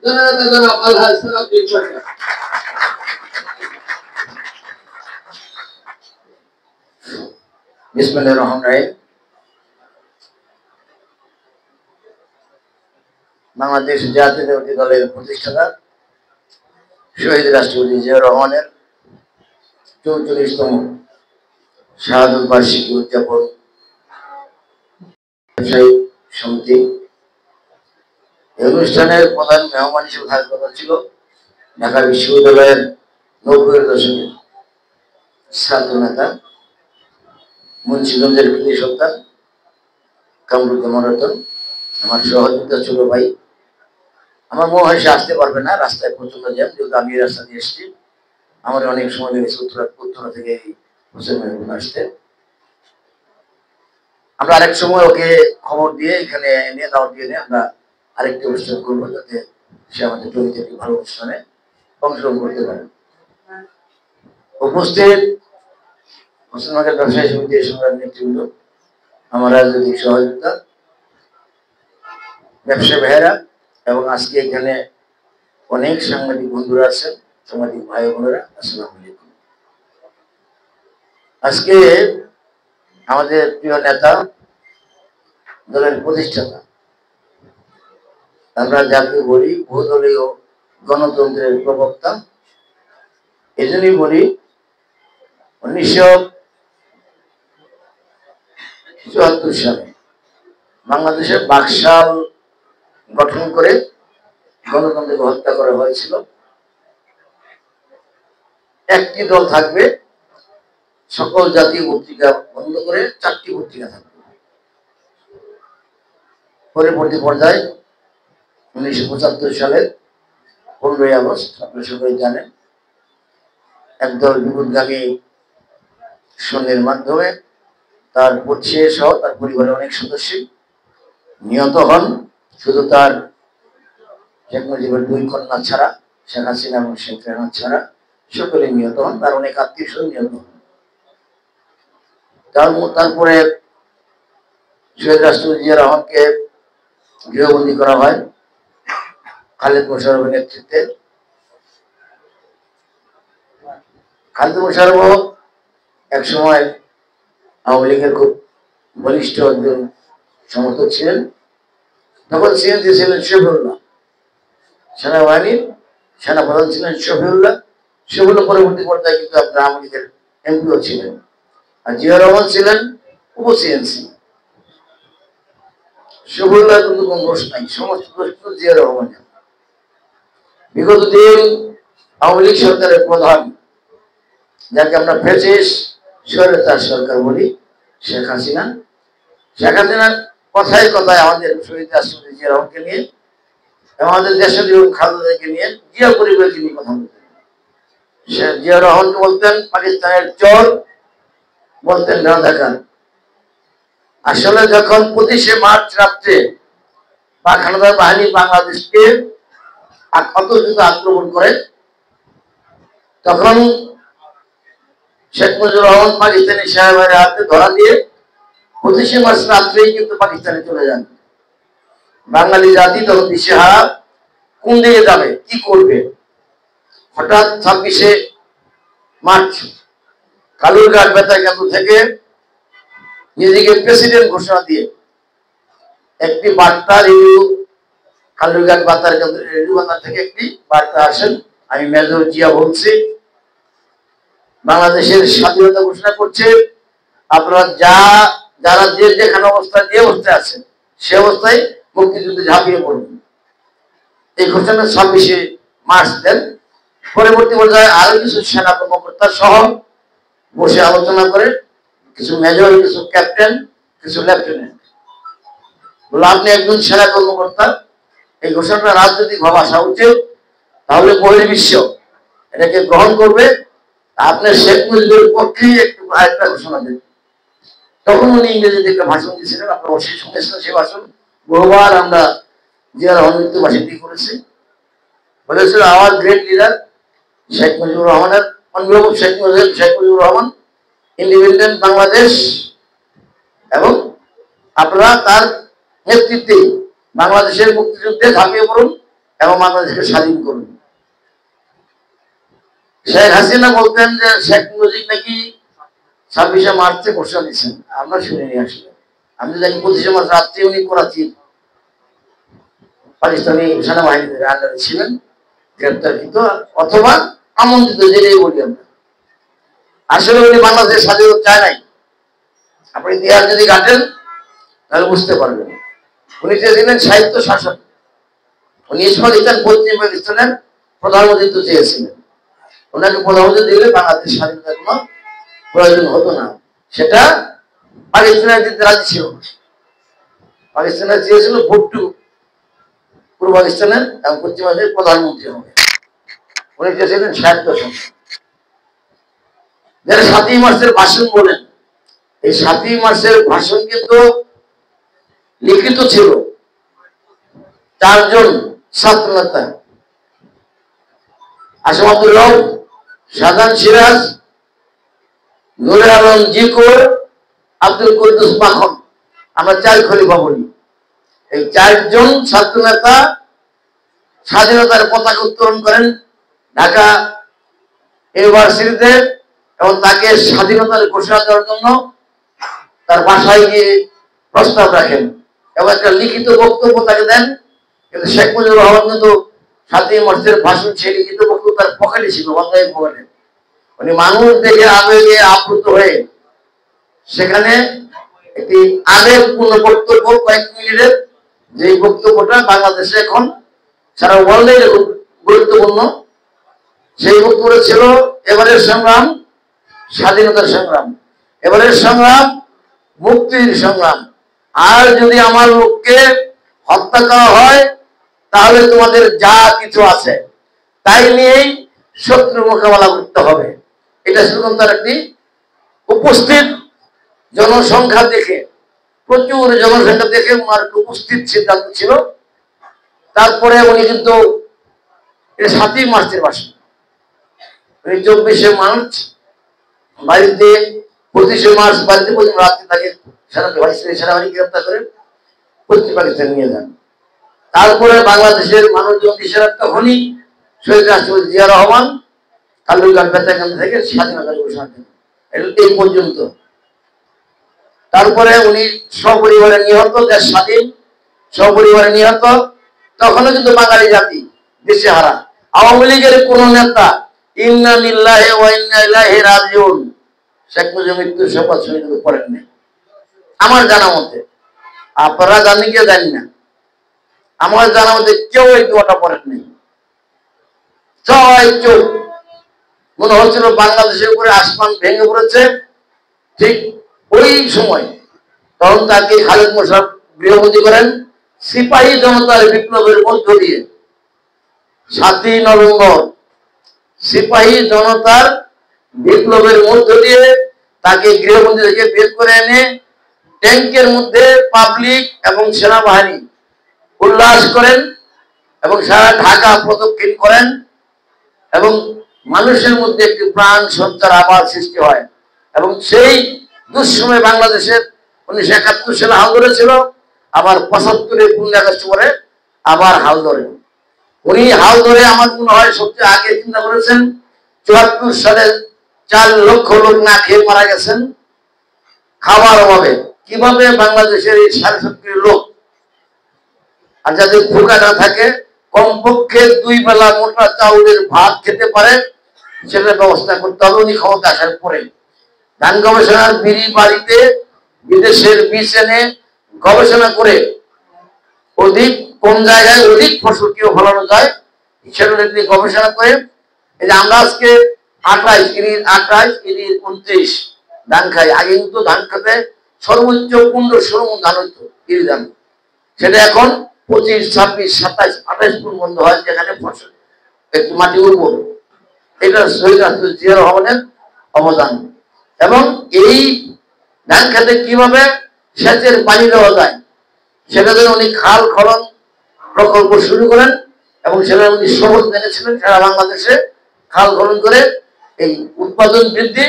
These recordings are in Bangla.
জননেতা জনাব আলহাজ সালাউদ্দিন সরকার। বিসমিল্লাহির রহমানির রহিম। বাংলাদেশ জাতীয়তাবাদী দলের প্রতিষ্ঠাতা শহীদ রাষ্ট্রপতি জিয়াউর রহমানের ৪৪তম শাহাদত বার্ষিকী উদযাপন ব্যবসায়ী সমিতি, এই অনুষ্ঠানের প্রধান মেহমান হিসেবে থাকার কথা ছিল ঢাকা বিশ্ববিদ্যালয়ের ৯০-এর দশকের ছাত্র নেতা, মুন্সিগঞ্জের কৃতি সন্তান কামরুজ্জামান রতন, আমার সহযোগিতা ছোট ভাই। আমার মনে হয় সে আসতে পারবে না, রাস্তায় প্রচন্ড জ্যাম, যেহেতু আমি রাস্তা দিয়ে এসেছি। আমার অনেক সময় লেগেছে উত্তরা থেকে হোসেন মেহবুব আসতে। আমরা আরেক সময় ওকে খবর দিয়ে এখানে এনে দাওয়াত দিয়ে আমরা আরেকটি অনুষ্ঠান করবো, যাতে সে আমাদের জমিতে একটি ভালো অনুষ্ঠানে অংশগ্রহণ করতে পারে। উপস্থিত হোসেনবাগের ব্যবসায়ী সমিতির সংগ্রামী নেতৃবৃন্দ, আমার রাজনৈতিক সহযোগিতা, ব্যবসা ভাইয়েরা এবং আজকে এখানে অনেক সাংবাদিক বন্ধুরা আছেন, সাংবাদিক ভাই বোনেরা, আসসালামু আলাইকুম। আজকে আমাদের প্রিয় নেতা, দলের প্রতিষ্ঠাতা, আমরা যাকে বলি বহুদলীয় গণতন্ত্রের প্রবক্তা, এজন্যই বলি ১৯৭৪ সালে বাংলাদেশের বাকশাল গঠন করে গণতন্ত্রকে হত্যা করা হয়েছিল। একটি দল থাকবে, সকল জাতীয় পত্রিকা বন্ধ করে ৪টি পত্রিকা থাকবে। পরবর্তী পর্যায়ে ১৯৭৫ সালের ১৫ই আগস্ট, আপনারা সবাই জানেন, একদল বিপদগামী সৈন্যের মাধ্যমে তার সে সহ তার পরিবারের অনেক সদস্য নিহত হন। শুধু তার শেখ মুজিবের ২ কন্যা ছাড়া, শেখ হাসিনা এবং শেখ রেহানা ছাড়া সকলে নিহত হন, তার অনেক আত্মীয় স্বজন নিহত হন। তারপরে শহীদ রাষ্ট্রপতি জিয়া রহমানকে গৃহবন্দী করা হয় খালেদ মোশাররফের নেতৃত্বে। খালেদ মোশাররফ একসময় আওয়ামী লীগের খুব বলিষ্ঠ একজন সমর্থক ছিলেন। তখন সিএনজি ছিলেন শফিউল্লাহ, সেনাবাহিনীর সেনাপ্রধান ছিলেন শফিউল্লাহ। শফিউল্লাহ পরবর্তী পর্যায়ে কিন্তু আপনার আওয়ামী লীগের এমপিও ছিলেন, আর জিয়া রহমান ছিলেন উপ সিএনসি। শফিউল্লাহ কিন্তু কোন দোষ নাই, সমস্ত দোষ কিন্তু জিয়া রহমানের। বিগত দিন আওয়ামী লীগ সরকারের প্রধান, যাকে আমরা ফ্যাসিস্ট স্বৈরাচার সরকার বলি, শেখ হাসিনা, শেখ হাসিনার কথায় কথায় আমাদের শহীদ রাষ্ট্রপতি জিয়া রহমানকে নিয়ে, আমাদের দেশের খালেদাকে নিয়ে, জিয়া পরিবারকে নিয়ে কথা বলতেন। জিয়া রহমানকে বলতেন পাকিস্তানের চোর, বলতেন রাজাকার। আসলে যখন ২৫শে মার্চ রাত্রে পাক হানাদার বাহিনী বাংলাদেশকে অতর্কিত আক্রমণ করে, তখন শেখ মুজিবুর রহমান পাকিস্তানি সেনাবাহিনীর হাতে ধরা দিয়ে ২৫শে মার্চ রাত্রেই কিন্তু পাকিস্তানে চলে যান। বাঙালি জাতি তখন দিশেহারা, কোন দিকে যাবে, কি করবে। হঠাৎ ২৬শে মার্চ কালুরঘাট বেতার কেন্দ্র থেকে নিজেকে প্রেসিডেন্ট ঘোষণা দিয়ে একটি বার্তা রেডিও, কালুরঘাট বেতার কেন্দ্র রেডিও বার্তা থেকে একটি বার্তা আসেন, আমি মেজর জিয়া বলছি, বাংলাদেশের স্বাধীনতা ঘোষণা করছে, আপনারা যারা যেখানে অবস্থায় যে অবস্থায় আছেন সে অবস্থায় মুক্তিযুদ্ধে ঝাঁপিয়ে পড়বেন। এই ঘোষণা ২৬শে মার্চ দেন। পরবর্তী পর্যায়ে আরো কিছু সেনা কর্মকর্তা সহ বসে আলোচনা করে, কিছু মেজর, কিছু ক্যাপ্টেন, কিছু লেফটেন্যান্ট বলে, আপনি একজন সেনা কর্মকর্তা, এই ঘোষণাটা রাজনৈতিক ভাবে আসা উচিত, তাহলে বহির্বিশ্ব এটাকে গ্রহণ করবে। আপনার শেখ মুজিবের পক্ষেই একটু আরেকটা ঘোষণা দেন। তখন উনি ইংরেজিতে একটা ভাষণ দিয়েছিলেন, আপনারা অবশ্যই শুনেছিলেন সেই ভাষণ, বহুবার আমরা জিয়া রহমান মৃত্যুবার্ষিকী করেছি। বলেছিল, hour great leader Sheikh Mujibur রহমানের অনবিলম্ব শেখ মুজিবুর রহমান, ইন্ডিপেন্ডেন্ট বাংলাদেশ, এবং আপনারা তার নেতৃত্বে বাংলাদেশের মুক্তিযুদ্ধে ঝাঁপিয়ে পড়ুন, এবং বাংলাদেশকে স্বাধীন করুন। শেখ হাসিনা বলতেন যে শেখ মুজিব নাকি 26শে মার্চে ঘোষণা দিচ্ছেন, আমরা শুনিনি আসলে। আমি জানি 25শে মার্চ রাত্রে উনি করাচির পাকিস্তানি সেনাবাহিনীদের আন্ডারে ছিলেন, গ্রেপ্তারকৃত অথবা আমন্ত্রিত, যেটাই বলি আমরা। আসলে উনি বাংলাদেশের স্বাধীনতা চায় নাই। আপনি ইতিহাস যদি ঘাটেন তাহলে বুঝতে পারবেন। উনি চেয়েছিলেন সাহিত্য শাসন। উনি ইসমাইল পশ্চিম পাকিস্তানের প্রধানমন্ত্রিত্ব চেয়েছিলেন। ওনাকে প্রধানমন্ত্রী দিলে বাংলাদেশ স্বাধীনতার কোনো প্রয়োজন হতো না। সেটা পাকিস্তানের দিতে রাজি ছিল না। পাকিস্তানের চেয়েছিল ভুট্টো পূর্ব পাকিস্তানের এবং পশ্চিম পাকিস্তানের প্রধানমন্ত্রী হবে। উনি চেয়েছিলেন সাহিত্য শাসন। যারা 7ই মার্চের ভাষণ বলেন, এই 7ই মার্চের ভাষণ কিন্তু লিখিত ছিল 4 জন ছাত্র নেতা, আসিফ আব্দুর রব, শাহজাহান সিরাজ, নুরে আলম জিকর, আব্দুল কুদ্দুস মাখন, আমরা 4 খলিফা বলি। এই 4 জন ছাত্র নেতা স্বাধীনতার পতাকা উত্তোলন করেন ঢাকা ইউনিভার্সিটিতে এবং তাকে স্বাধীনতার ঘোষণা দেওয়ার জন্য তার বাসায় গিয়ে প্রস্তাব রাখেন এবং একটা লিখিত বক্তব্য তাকে দেন। কিন্তু শেখ মুজিবুর রহমান কিন্তু 7ই মার্চের ভাষণ সেই লিখিত বক্তব্য তার পকেটে ছিল, অন্যায় পকেটে। উনি মানুষ দেখে আবেগে আপ্লুত হয়ে সেখানে একটি আবেগপূর্ণ বক্তব্য, কয়েক মিনিটের, যে বক্তব্যটা বাংলাদেশে এখন সারা ওয়ার্ল্ডে গুরুত্বপূর্ণ, সেই বক্তব্য ছিল এবারের সংগ্রাম স্বাধীনতার সংগ্রাম, এবারের সংগ্রাম মুক্তির সংগ্রাম। আর যদি আমার লোককে হত্যা করা হয় তাহলে তোমাদের যা কিছু আছে তাই নিয়েই শত্রু মোকাবেলা করতে হবে। এটা শুধু তার একটি উপস্থিত জনসংখ্যা দেখে, প্রচুর জনসংখ্যা দেখে ওনার উপস্থিত সিদ্ধান্ত ছিল। তারপরে উনি কিন্তু 7ই মার্চের ভাষণ, উনি 24শে মার্চ বাড়িতে, 25শে মার্চ বাড়িতে রাত্রে তাকে সেনাবাহিনী গ্রেপ্তার করে পশ্চিম পাকিস্তান নিয়ে যান। তারপরে বাংলাদেশের মানুষজন দেশের একটা হলি শহীদ রাষ্ট্রপতি জিয়া রহমান কালুরঘাট বেতাকান্দ থেকে স্বাধীনতার ঘোষণা দেন। এই পর্যন্ত। তারপরে উনি সপরিবারে নিহত, দেশ স্বাধীন, সপরিবারে নিহত। তখনও কিন্তু বাঙালি জাতি দেশে হারা। আওয়ামী লীগের কোন নেতা ইন্না লিল্লাহি ওয়া ইন্না ইলাইহি রাজিউন শেখ মুজিবের মৃত্যুর শপথ শহীদ করেন না আমার জানা মতে। আপনারা জানেন কি জানি না, আমার জানা মতে কেউ এই দোয়াটা পড়েন নেই। সবাই চোখ, মনে হচ্ছিল বাংলাদেশের উপরে আসমান ভেঙে পড়েছে। ঠিক ওই সময় তখন তাকে খালেদ মোশাররফ গৃহবন্দী করেন সিপাহী জনতার বিপ্লবের মধ্য দিয়ে। 7ই নভেম্বর সিপাহী জনতার বিপ্লবের মধ্য দিয়ে তাকে গৃহবন্দী থেকে বের করে এনে ট্যাঙ্কের মধ্যে পাবলিক এবং সেনাবাহিনী উল্লাস করেন এবং সারা ঢাকা প্রদক্ষিণ করেন এবং মানুষের মধ্যে একটি প্রাণ সঞ্চার আবার সৃষ্টি হয়। এবং সেই দুঃসময় বাংলাদেশের 1971 সালে হাল ধরেছিল, আবার 75-এ 15 আগস্ট পরে আবার হাল ধরে। উনি হাল ধরে আমার মনে হয় সবচেয়ে আগে চিন্তা করেছেন 74 সালে 4 লক্ষ লোক না খেয়ে মারা গেছেন খাবার অভাবে। কিভাবে বাংলাদেশের এই 70.5 লোক আর যাদের ভোকা না থাকে কমপক্ষে 2 বেলা মোটা চাউলের ভাত খেতে পারে সেটার ব্যবস্থা করতে হবে। উনি ক্ষমতা আসার পরে ধান গবেষণার বিড়ি বাড়িতে বিদেশের বীজ এনে গবেষণা করে অধিক কোন জায়গায় অধিক ফসল কেউ ফলানো যায় সেটা তিনি গবেষণা করে এই যে আমরা আজকে 28 ধান খাই। আগে কিন্তু ধান খেতে সর্বোচ্চ 15-16 মণ ধান হইতো ইরি ধান, সেটা এখন 25, 26, 27, 28 মণ বন্ধ হয়, যেখানে ফসল একটু মাটি উর্বর। এটা শহীদ রাষ্ট্রপতি জিয়া রহমানের অবদান। এবং এই ধান খেতে কিভাবে সেচের পানি দেওয়া যায় সেটা জন্য উনি খাল খনন প্রকল্প শুরু করেন এবং সেটা উনি শপথ মেনেছিলেন সারা বাংলাদেশে খাল খনন করে এই উৎপাদন বৃদ্ধি।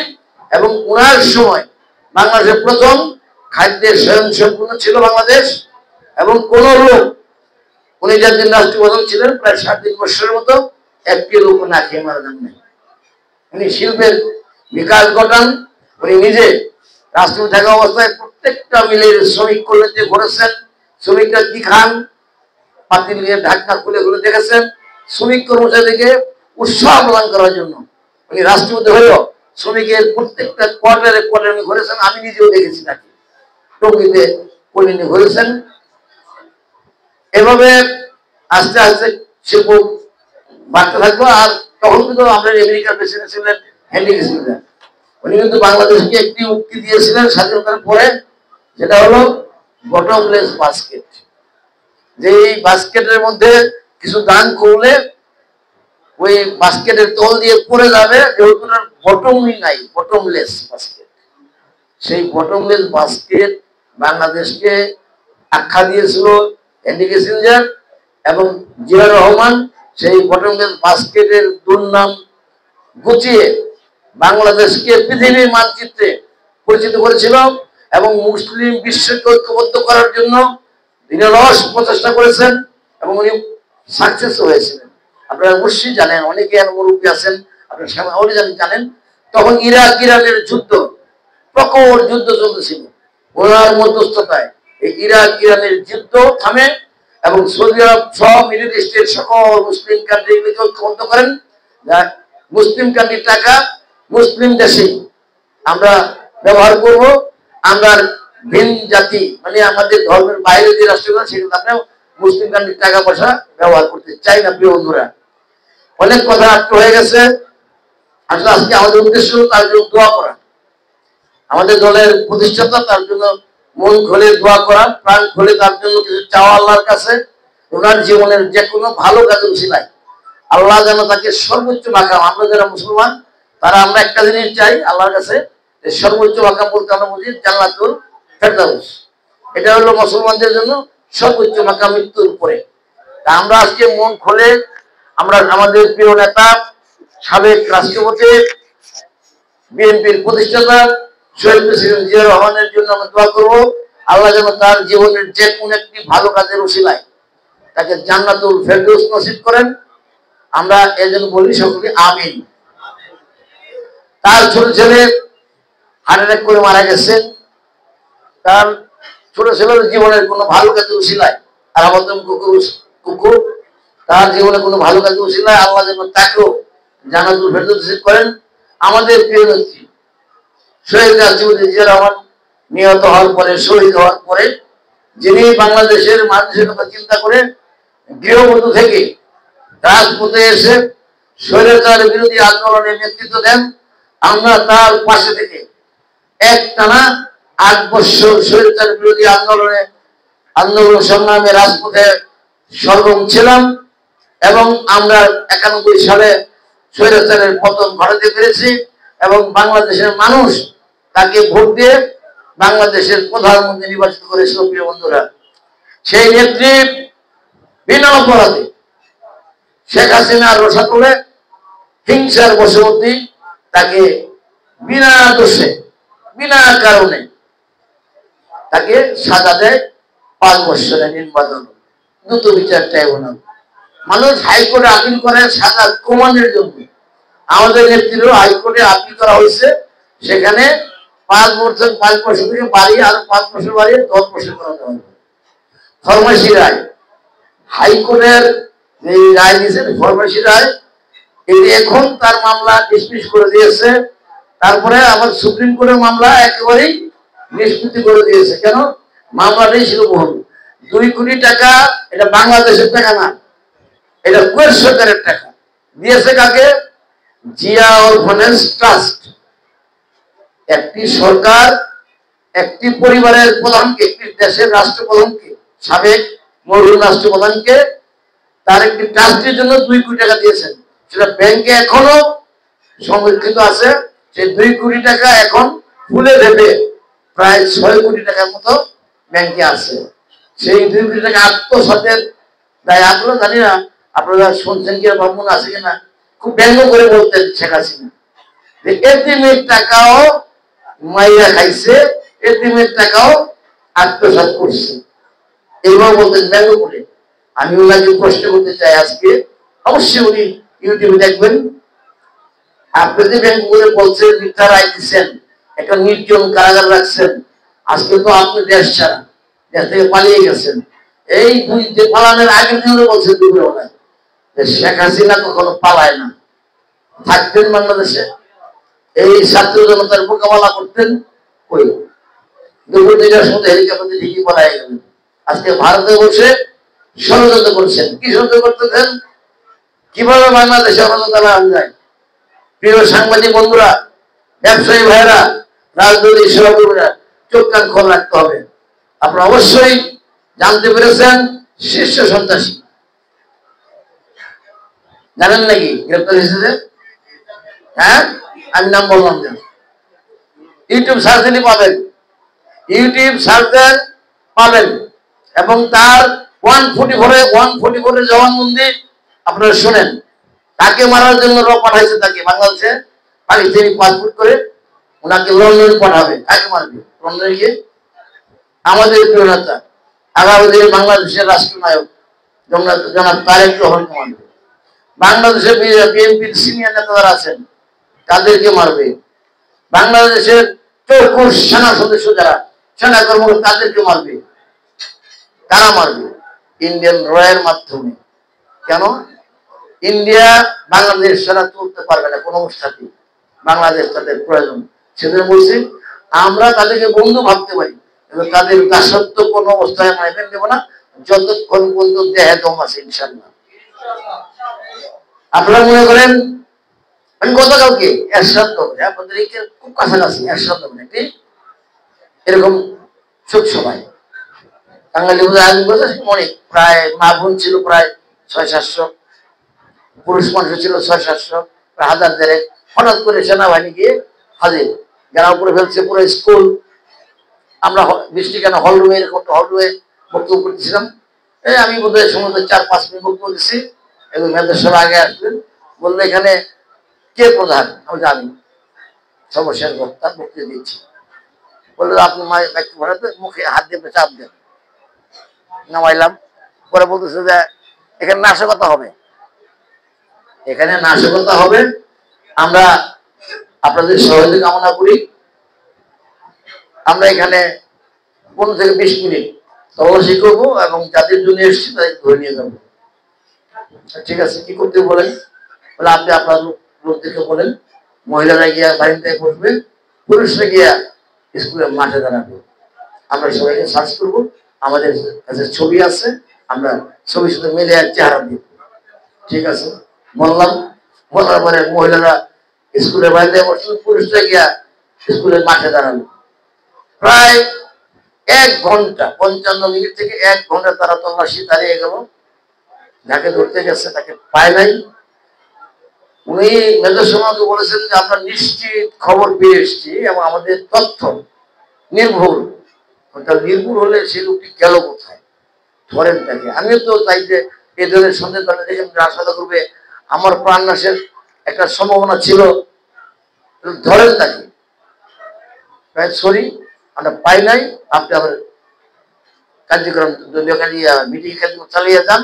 এবং ওনার সময় বাংলাদেশের প্রথম খাদ্যের স্বয়ংসম্পূর্ণ ছিল বাংলাদেশ। এবং কোন লোক উনি যাদের রাষ্ট্রপ্রধান ছিলেন প্রায় 3.5 বছরের মতো একটি লোক না খেয়ে মারা যান নাই। উনি শিল্পের বিকাশ ঘটান। উনি নিজে রাষ্ট্রপতি থাকা অবস্থায় প্রত্যেকটা মিলের শ্রমিক কল্যাণে ঘুরেছেন। শ্রমিকরা কি খান পাতিল নিয়ে ঢাকনা খুলে খুলে দেখেছেন। শ্রমিক কর্মচারীদেরকে উৎসাহ প্রদান করার জন্য উনি রাষ্ট্রপতি হয়েও শ্রমিকের প্রত্যেকটা কোয়ার্টারে কোয়ার্টারে ঘুরেছেন। আমি নিজেও দেখেছি তাকে টঙ্গিতে কলিনে ঘুরেছেন। এভাবে আস্তে আস্তে শিল্প বাড়তে থাকবো। আর তখন কিন্তু আমরা আমেরিকার প্রেসিডেন্ট ছিলেন হেনরি কিসিঞ্জার। উনি কিন্তু বাংলাদেশকে একটি উক্তি দিয়েছিলেন স্বাধীনতার পরে, যেটা হলো বটমলেস বাস্কেট। যে এই বাস্কেটের মধ্যে কিছু দান করলে ওই বাস্কেটের তল দিয়ে পড়ে যাবে, যেহেতু বটমই নাই, বটমলেস বাস্কেট। সেই বটমলেস বাস্কেট বাংলাদেশকে আখ্যা দিয়েছিল হেনরি কিসিঞ্জার এবং জিয়া রহমান। সেই বটমলেস বাস্কেটের দুর্নাম গুছিয়ে বাংলাদেশকে পৃথিবীর মানচিত্রে পরিচিত করেছিল এবং মুসলিম বিশ্বকে ঐক্যবদ্ধ করার জন্য দিনরস প্রচেষ্টা করেছেন এবং উনি সাকসেস হয়েছিলেন। আপনারা অবশ্যই জানেন, অনেকে মুরব্বী আছেন, আপনারা সবাই জানেন, তখন ইরাক ইরানের যুদ্ধ, প্রখর যুদ্ধ চলতেছিল। ওনার মধ্যস্থতায় এই ইরাক ইরানের যুদ্ধ থামে এবং সৌদি আরব সহ মিডল ইস্টের সকল মুসলিম কান্ট্রিগুলিকে ঐক্যবদ্ধ করেন। মুসলিম কান্ট্রির টাকা মুসলিম দেশে আমরা ব্যবহার করব। আমরা ভিন জাতি মানে আমাদের ধর্মের বাইরে যে রাষ্ট্রগুলো সেগুলো আমরা মুসলিম কান্ট্রির টাকা পয়সা ব্যবহার করতে চাই না। প্রিয় বন্ধুরা, অনেক কথা আটকে হয়ে গেছে। আসলে আজকে আমাদের উদ্দেশ্য তার জন্য দোয়া করা। আমাদের দলের প্রতিষ্ঠাতা তার জন্য মন খুলে দোয়া করা, প্রাণ খুলে তার জন্য কিছু চাওয়া আল্লাহর কাছে। ওনার জীবনের যে কোনো ভালো কাজে উচিলাই আল্লাহ যেন তাকে সর্বোচ্চ মাকাম, আমরা যারা মুসলমান তারা আমরা একটা জিনিস চাই আল্লাহর কাছে, সর্বোচ্চ মাকাম বলতে আমরা বুঝি জান্নাতুল ফেরদাউস। এটা হলো মুসলমানদের জন্য সর্বোচ্চ মাকাম, মৃত্যুর পরে। তা আমরা আজকে মন খুলে আমরা আমাদের প্রিয় নেতা সাবেক রাষ্ট্রপতি বিএনপির প্রতিষ্ঠাতা শহীদ প্রেসিডেন্ট জিয়া রহমানের জন্য আমরা দোয়া করবো। আল্লাহ যেন তার জীবনের যে কোন একটি ভালো কাজের উসিলায় তাকে জান্নাতুল ফেরদৌস নসিব করেন। আমরা এই জন্য বলি সকলে আমিন। তার ছোট ছেলে হার্ট অ্যাটাক করে মারা গেছেন। তার ছোট ছেলের জীবনের কোনো ভালো কাজের উসিলায় আর আমাদের কুকুর তার জীবনে কোনো ভালো কাজের উসিলায় আল্লাহ যেন তাকেও জান্নাতুল ফেরদৌস নসিব করেন। আমাদের প্রিয় নেত্রী শহীদ রাষ্ট্রপতি জিয়া রহমান নিহত হওয়ার পরে, শহীদ হওয়ার পরে, যিনি বাংলাদেশের মানুষের কথা চিন্তা করে গৃহবধূ থেকে রাজপথে এসে স্বৈরাচার বিরোধী আন্দোলনে নেতৃত্ব দেন, আমরা তার পাশে থেকে একটানা 8 বছর স্বৈরাচার বিরোধী আন্দোলন সংগ্রামে রাজপথে সরগম ছিলাম এবং আমরা 91 সালে স্বৈরাচারের পতন ঘটাতে পেরেছি এবং বাংলাদেশের মানুষ তাকে ভোট দিয়ে বাংলাদেশের প্রধানমন্ত্রী নির্বাচিত করেছিল। প্রিয় বন্ধুরা, সেই নেত্রী বিনা অপরাধে শেখ হাসিনার রসাতলে হিংসার বশবর্তী তাকে বিনা দোষে বিনা কারণে তাকে সাজা দেয় 5 বছরের নির্বাচন দ্রুত বিচার ট্রাইব্যুনাল। মানুষ হাইকোর্টে আপিল করে সাজা কমানোর জন্য। আমাদের নেত্রীরও হাইকোর্টে আপিল করা হয়েছে, সেখানে 5 বছর থেকে বাড়িয়ে আরো 5 বছর বাড়িয়ে 10 বছর করা হবে। ফরমাসি রায়, হাইকোর্টের যে রায় দিয়েছেন ফরমাসি রায়, এটি এখন তার মামলা ডিসমিস করে দিয়েছে। তারপরে আবার সুপ্রিম কোর্টের মামলা একেবারেই নিষ্পত্তি করে দিয়েছে। কেন? মামলাটাই ছিল বহুল। 2 কোটি টাকা, এটা বাংলাদেশের টাকা না, এটা কুয়েত সরকারের টাকা। দিয়েছে কাকে? Zia orphanage trust. একটি সরকার একটি পরিবারের প্রধানকে, একটি দেশের রাষ্ট্রপ্রধানকে, সাবেক মরহুম রাষ্ট্রপ্রধানকে তার একটি ট্রাস্টের জন্য 2 কোটি টাকা দিয়েছেন। সেটা ব্যাংকে এখনো সংরক্ষিত আছে। সেই 2 কোটি টাকা এখন ফুলে দেবে প্রায় 6 কোটি টাকার মতো ব্যাংকে আছে। সেই 2 কোটি টাকা আত্মসাতের দায় আসলো, জানি না আপনারা শুনছেন কি বা মনে আছে কিনা। খুব ব্যঙ্গ করে বলতেন শেখ হাসিনা যে এতিমের টাকাও মাইয়া খাইছে, এতিমের টাকাও আত্মসাৎ করছে, এইভাবে বলতেন ব্যঙ্গ করে। আমি ওনাকে প্রশ্ন করতে চাই আজকে, অবশ্যই উনি ইউটিউবে দেখবেন, আপনি যে ব্যাংকগুলো বলছেন মিথ্যা রায় দিচ্ছেন, একটা নির্জন কারাগার রাখছেন, আজকে তো আপনি দেশ ছাড়া, দেশ থেকে পালিয়ে গেছেন। এই দুই যে পালানোর আগের দিনে বলছেন দুপুরবেলায় যে শেখ হাসিনা কখনো পালায় না, থাকতেন বাংলাদেশে, এই ছাত্র জনতার মোকাবেলা করতেন, কই দুপুর 2টার সময় হেলিকপ্টার ঠিকই পালায় গেলেন। আজকে ভারতে বসে ষড়যন্ত্র করছেন। কি ষড়যন্ত্র করতেছেন? কিভাবে বাংলাদেশে তারা যায়? প্রিয় সাংবাদিক বন্ধুরা, ব্যবসায়ী ভাইয়েরা, রাজনৈতিক সহকর্মীরা, চোখ কান খোলা রাখতে হবে। আপনারা অবশ্যই জানতে পেরেছেন শীর্ষ সন্ত্রাসী জানেন নাকি গ্রেপ্তার হয়েছে? হ্যাঁ, আমি নাম বললাম না, ইউটিউব সার্চ দিলে পাবেন, ইউটিউব সার্চ দেন পাবেন। এবং তার 144 জবানবন্দি আপনারা শোনেন। তাকে মারার জন্য র পাঠাইছে, তাকে বাংলাদেশে পাকিস্তানি পাসপোর্ট করে ওনাকে লন্ডন পাঠাবে। কাকে মারবে? লন্ডনে গিয়ে আমাদের প্রিয় নেতা, আগামী দিনে বাংলাদেশের রাষ্ট্রনায়ক জনাব তারেক রহমানকে মারবে। বাংলাদেশের বিএনপির সিনিয়র নেতারা আছেন তাদেরকে মারবে। বাংলাদেশের চৌকুশ সেনা সদস্য যারা সেনা কর্মকর্তা তাদেরকে মারবে। কারা মারবে? ইন্ডিয়ান রয়ের মাধ্যমে। কেন? ইন্ডিয়া বাংলাদেশ ছাড়া চলতে পারবে না কোনো অবস্থাতে, বাংলাদেশ তাদের প্রয়োজন। সেজন্য বলছি আমরা তাদেরকে বন্ধু ভাবতে পারি, কিন্তু তাদের দাসত্ব কোনো অবস্থায় মাইনে দেব না যতক্ষণ পর্যন্ত দেহে দম আছে, ইনশাআল্লাহ। আপনারা মনে করেন আমি গতকালকে এরশাদ হবে, আপনাদের খুব কাছাকাছি এরশাদ হবে নাকি এরকম শোক সভায় বাঙালি অনেক, প্রায় মা বোন ছিল প্রায় 600-700, পুরুষ মানুষ ছিল 600-700, প্রায় 1000 হঠাৎ করে সেনাবাহিনী গিয়ে হাজির, যারা উপরে ফেলছে পুরো স্কুল। আমরা বৃষ্টি কেন হল রুমে, এরকম হল রুমে বক্তব্য করতেছিলাম। এই আমি বোধহয় সমুদ্র 4-5 মিনিট বক্তব্য দিচ্ছি, এবং মেয়েদের সব আগে আসলেন, বললো এখানে কে প্রধান? আমি জানি, সর্বশেষ বক্তা বক্তৃতা দিচ্ছি। বললো আপনি মুখে হাত দিয়ে চাপ দেন, নামাইলাম। পরে বলতেছে যে এখানে নাশকতা হবে, এখানে নাশকতা হবে, আমরা আপনাদের সহযোগিতা কামনা করি। আমরা এখানে 15 থেকে 20 মিনিট তল্লাশি করবো এবং যাদের জন্য এসেছি তাদেরকে ধরে নিয়ে যাবো। ঠিক আছে, কি করতে বলেন? বলে আপনি আপনার লোকদেরকে বলেন মহিলারা গিয়া বাড়িতে বসবে, পুরুষরা গিয়া স্কুলের মাঠে দাঁড়াবে। আমরা সবাইকে সার্চ করবো, আমাদের কাছে ছবি আছে, আমরা ছবির সাথে মিলে এক চেহারা দিব। ঠিক আছে বললাম। বলার পরে মহিলারা স্কুলের বাড়িতে বসলো, পুরুষরা গিয়া স্কুলের মাঠে দাঁড়ালো। প্রায় 1 ঘন্টা 55 মিনিট থেকে 1 ঘন্টা তারা তল্লাশি দাঁড়িয়ে গেল। যাকে ধরতে গেছে তাকে পায় নাই। উনি মেজর সমাজকে বলেছেন যে আমরা নিশ্চিত খবর পেয়ে এসেছি এবং আমাদের তথ্য নির্ভুল। নির্ভুল হলে সেই লোকটি গেল কোথায়? ধরেন তাকে। আমিও তো চাই যে এই ধরনের সন্দেহ দেখে রাজনীতি করবে, আমার প্রাণ নাশের একটা সম্ভাবনা ছিল, ধরেন তাকে। সরি, আমরা পাই নাই, আপনি আবার কার্যক্রম মিটিং কার্যক্রম চালিয়ে যান,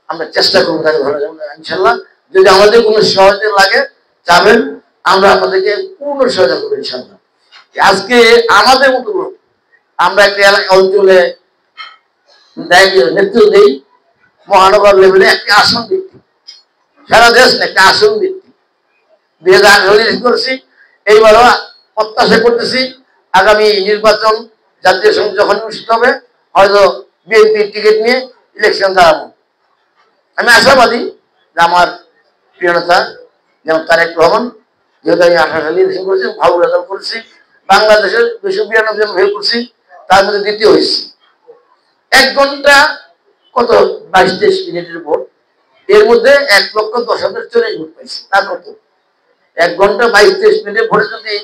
আমরা চেষ্টা করবো তাকে ধরে যাবো ইনশাল্লাহ। যদি আমাদের কোনো সহযোগিতা লাগে যাবেন, আমরা আপনাদেরকে পূর্ণ সহায়তা করবো ইনশাল্লাহ। আজকে আমাদের মতো লোক, আমরা একটা অঞ্চলে নেতৃত্ব দিই, মহানগর লেভেলে একটি আসন ভিত্তি, সারা দেশ একটা আসন ভিত্তি 2018 করেছি। এইবারও প্রত্যাশা করতেছি আগামী নির্বাচন জাতীয় সংসদ যখন অনুষ্ঠিত হবে, হয়তো বিএনপির টিকিট নিয়ে ইলেকশন দাঁড়াবো। আমি আশাবাদী যে আমার প্রিয় নেতা যেমন তারেক রহমান, যেহেতু আমি 18 সালে ইলেকশন করেছি, ভালো রেজাল্ট করেছি, বাংলাদেশের 292 জন ভেল করছি, তার মধ্যে দ্বিতীয় হয়েছি। 1 ঘন্টা কত 22-23 মিনিটের ভোট, এর মধ্যে 1,10,040 ভোট পাইছি। তা কত? 1 ঘন্টা 22-23 মিনিটের ভোটে যদি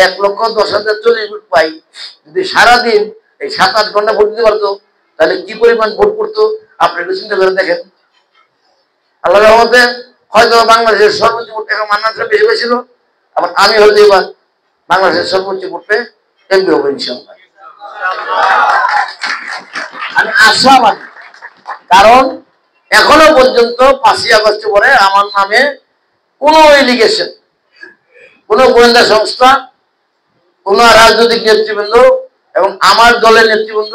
1,10,040 ভোট পাই, যদি সারাদিন এই 7-8 ঘন্টা ভোট দিতে পারতো, তাহলে কি পরিমাণ ভোট পড়তো আপনি একটু চিন্তা করে দেখেন। আল্লাহর রহমতে হয়তো বাংলাদেশের সর্বোচ্চ ভোট এখন মান্নান সাহেব বেশি পেয়েছিল, আবার আমি হয়তো এবার বাংলাদেশের সর্বোচ্চ ভোট পেয়ে এমপি হবো ইনশাআল্লাহ। আমি আশাবাদী, কারণ এখনো পর্যন্ত 5ই আগস্ট পরে আমার নামে কোনো এলিগেশন, কোনো গোয়েন্দা সংস্থা, কোনো রাজনৈতিক নেতৃবৃন্দ এবং আমার দলের নেতৃবৃন্দ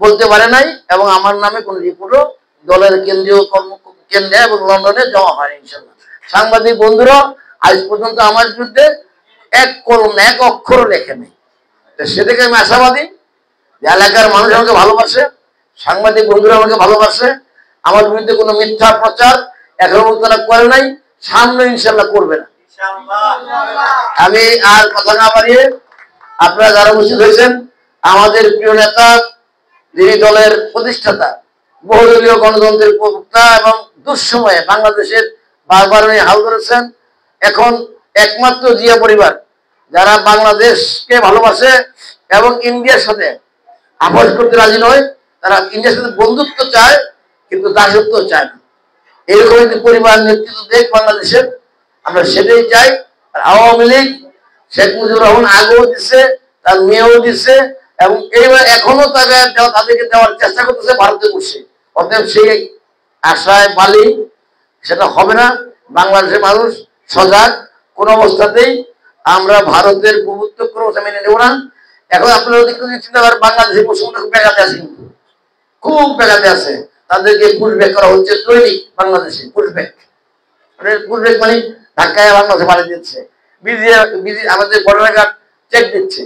বলতে পারে নাই, এবং আমার নামে কোনো রিপোর্টও দলের কেন্দ্রীয় কেন্দ্রে এবং লন্ডনে জমা হয়নি। ইনশাল্লাহ সাংবাদিক বন্ধুরা আজ পর্যন্ত আমার বিরুদ্ধে এক কলম না এক অক্ষরও লেখে নেই। সে থেকে আমি আশাবাদী যে এলাকার মানুষ আমাকে ভালোবাসে, সাংবাদিক বন্ধুরা আমাকে ভালোবাসে, আমার বিরুদ্ধে কোনো মিথ্যা প্রচার এখনো পর্যন্ত তারা করে নাই, সামনে ইনশাল্লাহ করবে না। আমি আর কথা না বাড়িয়ে আপনারা যারা উপস্থিত হয়েছেন, আমাদের প্রিয় নেতা, যিনি দলের প্রতিষ্ঠাতা, বহুদলীয় গণতন্ত্রের প্রবক্তা এবং দুঃসময়ে বাংলাদেশের বারবার উনি হাল ধরেছেন, এখন একমাত্র জিয়া পরিবার যারা বাংলাদেশকে ভালোবাসে এবং ইন্ডিয়ার সাথে আপোষ করতে রাজি নয়, তারা ইন্ডিয়ার সাথে বন্ধুত্ব চায় কিন্তু দাসত্ব চায় না। এরকম একটি পরিবার নেতৃত্ব দেখ বাংলাদেশের, আমরা সেটাই চাই। আর আওয়ামী লীগ শেখ মুজিবুর রহমান আগেও দিচ্ছে, তার মেয়েও দিচ্ছে, এবং এইবার এখনো তাদেরকে দেওয়ার চেষ্টা করতেছে ভারতে বসে। অতএব সেই আশায় বালি সেটা হবে না। বাংলাদেশের মানুষ সজাগ, কোন অবস্থাতেই আমরা ভারতের প্রভুত্ব ক্রমশ মেনে নেব না। এখন আপনারা চিন্তা করেন, বাংলাদেশের পশ্চিমবঙ্গ খুব বেগাতে আছে, কিন্তু খুব বেগাতে আছে, তাদেরকে পুশব্যাক করা হচ্ছে দৈনিক বাংলাদেশে। পুশব্যাক মানে ধাক্কায় বাংলাদেশে মারি দিচ্ছে, আমাদের বর্ডার গার্ড চেক দিচ্ছে,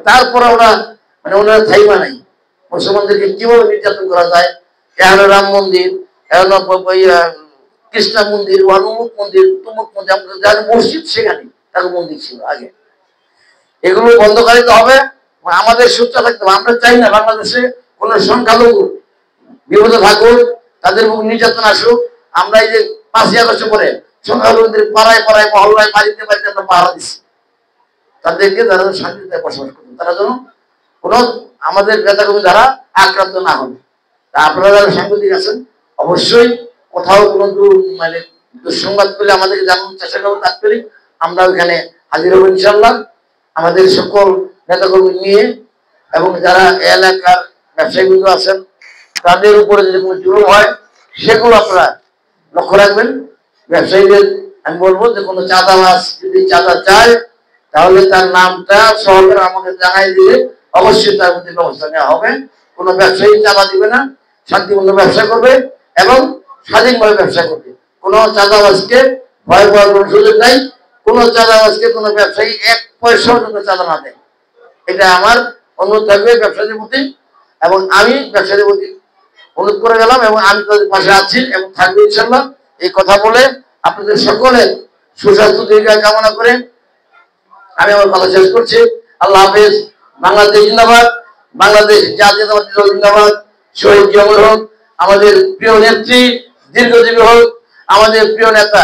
তারপরে ওরা মানে ওনারা থাইমা নাই। মুসলমানদেরকে কিভাবে নির্যাতন করা যায়, এখন রাম মন্দির, এখন কৃষ্ণ মন্দির, অমুক মন্দির, তুমুক মন্দির, যার মসজিদ সেখানে তার মন্দির ছিল আগে, এগুলো বন্ধ করাইতে হবে। আমাদের সোচ্চার থাকতে হবে। আমরা চাই না বাংলাদেশে কোন সংখ্যালঘু বিপদে থাকুক, তাদের মুখ নির্যাতন আসুক। আমরা এই যে 5ই আগস্ট পরে সংখ্যালঘুদের পাড়ায় পাড়ায় মহল্লায় বাড়িতে বাড়িতে আমরা পাহারা দিচ্ছি, তাদেরকে যারা শান্তিতে বসবাস করবে, তারা যেন কোনো আমাদের নেতাকর্মী দ্বারা আক্রান্ত না হবে। তা আপনারা যারা সাংবাদিক আছেন, অবশ্যই কোথাও কোনো মানে দুঃসংবাদ পেলে আমাদেরকে জানানোর চেষ্টা করবো, তাৎক্ষণিক আমরা ওইখানে হাজির হবো ইনশাল্লাহ, আমাদের সকল নেতাকর্মী নিয়ে। এবং যারা এলাকার ব্যবসায়ীবৃন্দ আছেন, তাদের উপরে যদি কোনো জুলুম হয় সেগুলো আপনারা লক্ষ্য রাখবেন। ব্যবসায়ীদের আমি বলবো যে কোনো চাঁদাবাজ যদি চাঁদা চায়, তাহলে তার নামটা সরকার আমাকে জানাই দিলে অবশ্যই তার প্রতি ব্যবস্থা নেওয়া হবে। কোনো ব্যবসায়ী চাঁদা দিবে না, শান্তিপূর্ণ ব্যবসা করবে এবং স্বাধীনভাবে ব্যবসা করবে। কোনো চাঁদাবাজকে ভয় পাওয়ার কোনো সুযোগ নাই। কোনো চাঁদাবাজকে কোনো ব্যবসায়ী 1 পয়সাও জন্য চাঁদা না দেয়, এটা আমার অনুরোধ থাকবে ব্যবসায়ীদের প্রতি। এবং আমি ব্যবসায়ীদের প্রতি অনুরোধ করে গেলাম, এবং আমি তাদের পাশে আছি এবং থাকবো ইনশাল্লাহ। এই কথা বলে আপনাদের সকলের সুস্বাস্থ্য দীর্ঘায়ু কামনা করে আমি আমার কথা শেষ করছি। আল্লাহ হাফেজ। বাংলাদেশ জিন্দাবাদ, বাংলাদেশ জাতীয়তাবাদী দল জিন্দাবাদ। শহীদ জিয়াউর হোক, আমাদের প্রিয় নেত্রী দীর্ঘজীবী হোক, আমাদের প্রিয় নেতা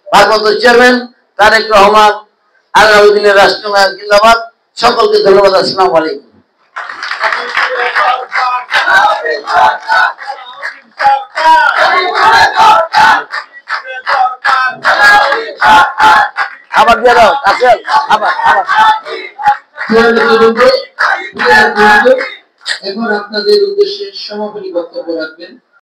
ভারপ্রাপ্ত চেয়ারম্যান তারেক রহমান আগামী দিনের রাষ্ট্রনায়ক জিন্দাবাদ। সকলকে ধন্যবাদ। আসসালামু আলাইকুম। আবার দিয়ে দাও আসেল, আবার এখন আপনাদের উদ্দেশ্যে সমাপনী বক্তব্য রাখবেন